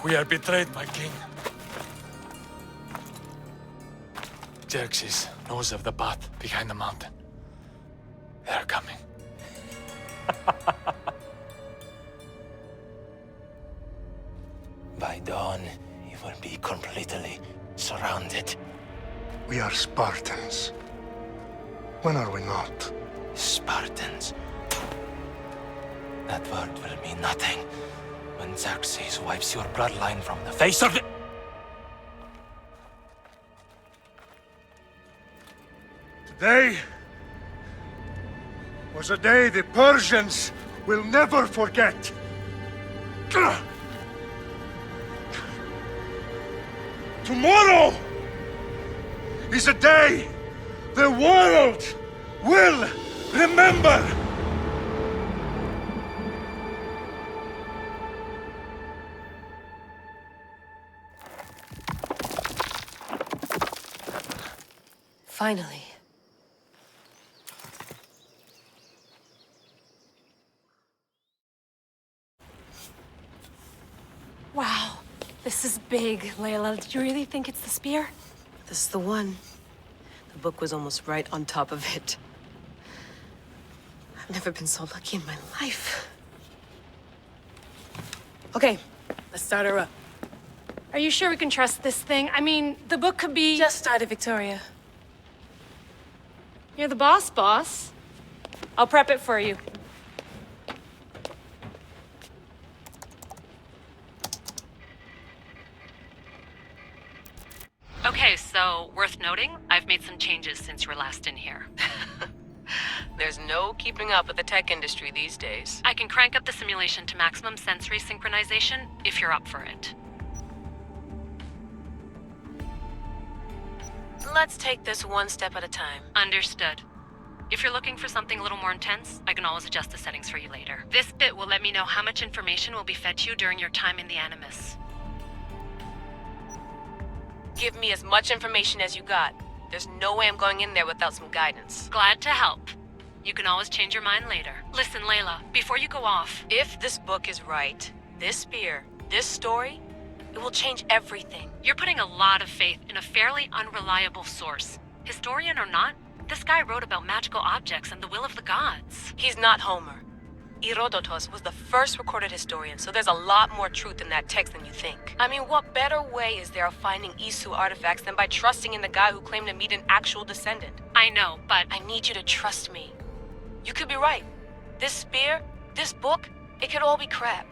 We are betrayed, my king. Xerxes knows of the path behind the mountain. They are coming. By dawn, you will be completely surrounded. We are Spartans. When are we not? Spartans. That word will mean nothing when Xerxes wipes your bloodline from the face of it. Today was a day the Persians will never forget. Tomorrow is a day the world will remember. Finally. Wow, this is big, Layla. Did you really think it's the spear? This is the one. The book was almost right on top of it. I've never been so lucky in my life. Okay, let's start her up. Are you sure we can trust this thing? I mean, the book could be... Just started, Victoria. You're the boss. I'll prep it for you. Okay, so worth noting, I've made some changes since you were last in here. There's no keeping up with the tech industry these days. I can crank up the simulation to maximum sensory synchronization if you're up for it. Let's take this one step at a time. Understood. If you're looking for something a little more intense, I can always adjust the settings for you later. This bit will let me know how much information will be fed to you during your time in the Animus. Give me as much information as you got. There's no way I'm going in there without some guidance. Glad to help. You can always change your mind later. Listen, Layla, before you go off... If this book is right, this spear, this story, it will change everything. You're putting a lot of faith in a fairly unreliable source. Historian or not, this guy wrote about magical objects and the will of the gods. He's not Homer. Herodotus was the first recorded historian, so there's a lot more truth in that text than you think. I mean, what better way is there of finding Isu artifacts than by trusting in the guy who claimed to meet an actual descendant? I know, but... I need you to trust me. You could be right. This spear, this book, it could all be crap.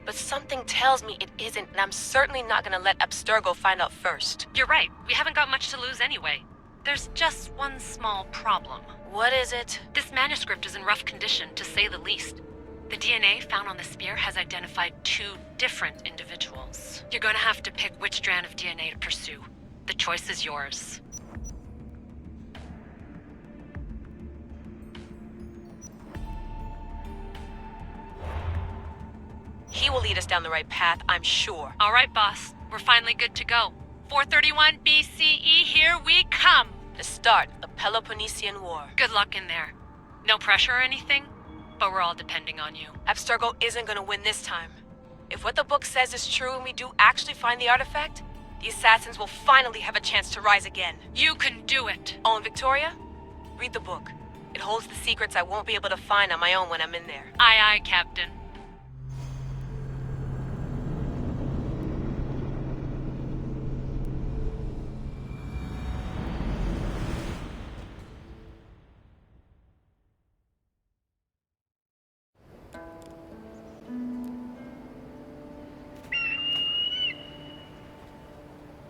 But something tells me it isn't, and I'm certainly not gonna let Abstergo find out first. You're right. We haven't got much to lose anyway. There's just one small problem. What is it? This manuscript is in rough condition, to say the least. The DNA found on the spear has identified 2 different individuals. You're going to have to pick which strand of DNA to pursue. The choice is yours. He will lead us down the right path, I'm sure. All right, boss. We're finally good to go. 431 BCE, here we come! The start of the Peloponnesian War. Good luck in there. No pressure or anything, but we're all depending on you. Abstergo isn't gonna win this time. If what the book says is true and we do actually find the artifact, the assassins will finally have a chance to rise again. You can do it! Oh, and Victoria? Read the book. It holds the secrets I won't be able to find on my own when I'm in there. Aye, aye, Captain.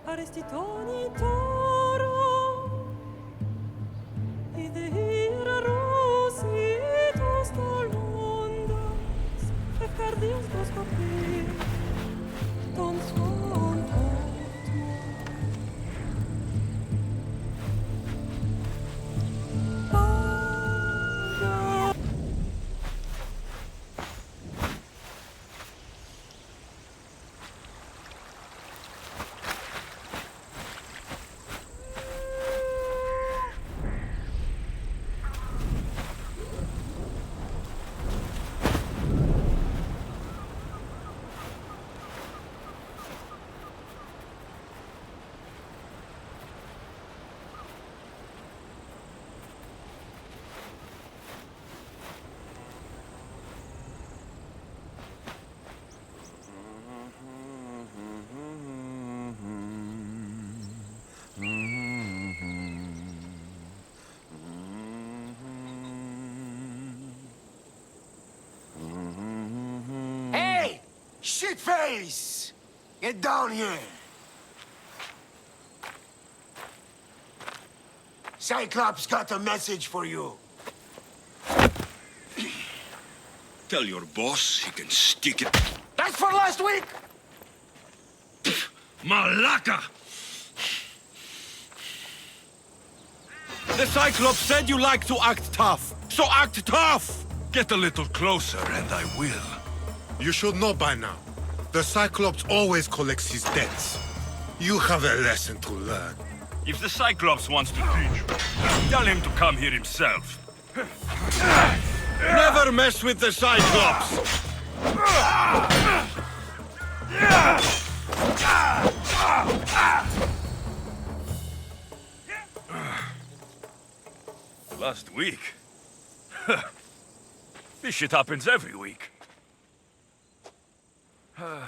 Arestitoni toro, idehira rositos dolondas, fefcardius dos copir, ton son otmo. Paga. Shitface! Get down here! Cyclops got a message for you. Tell your boss he can stick it. That's for last week! Malaka! The Cyclops said you like to act tough, so act tough! Get a little closer and I will. You should know by now. The Cyclops always collects his debts. You have a lesson to learn. If the Cyclops wants to teach you, tell him to come here himself. Never mess with the Cyclops! Last week? This shit happens every week. I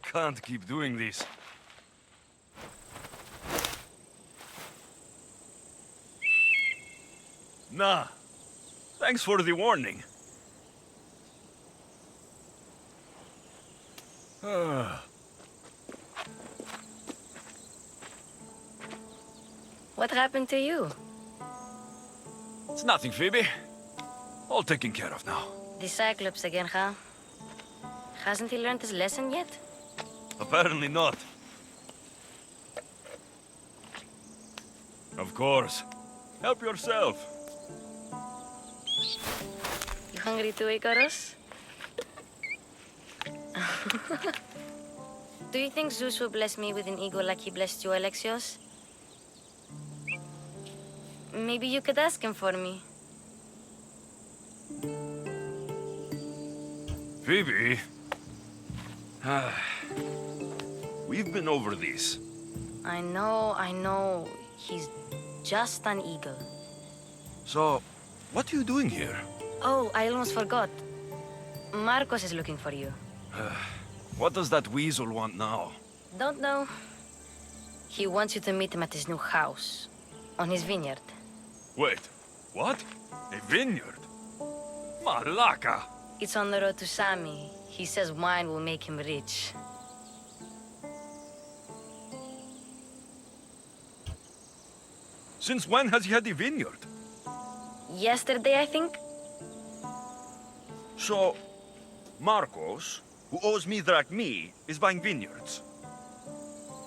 can't keep doing this. Nah. Thanks for the warning. What happened to you? It's nothing, Phoebe. All taken care of now. The Cyclops again, huh? Hasn't he learned his lesson yet? Apparently not. Of course. Help yourself. You hungry too, Icarus? Do you think Zeus will bless me with an ego like he blessed you, Alexios? Maybe you could ask him for me. Phoebe. We've been over this. I know. He's just an eagle. So, what are you doing here? Oh, I almost forgot. Marcos is looking for you. What does that weasel want now? Don't know. He wants you to meet him at his new house. On his vineyard. Wait, what? A vineyard? Malaka! It's on the road to Sami. He says wine will make him rich. Since when has he had a vineyard? Yesterday, I think? So, Marcos, who owes me drachmi, is buying vineyards.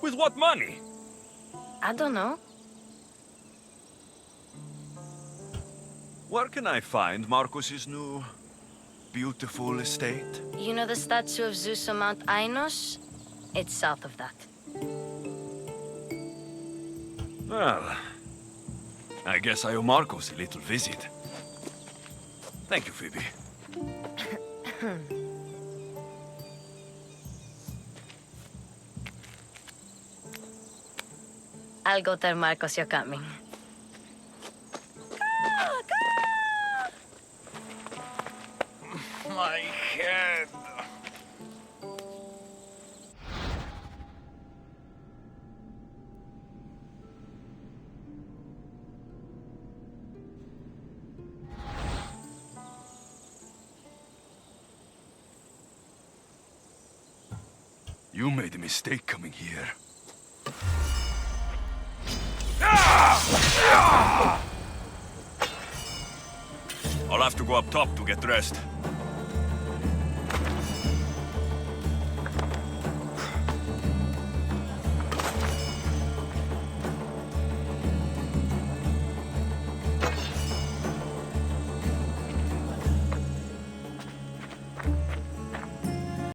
With what money? I don't know. Where can I find Marcos's new, beautiful estate? You know the statue of Zeus on Mount Ainos? It's south of that. Well, I guess I owe Marcos a little visit. Thank you, Phoebe. I'll go tell Marcos you're coming. My head. You made a mistake coming here. I'll have to go up top to get dressed.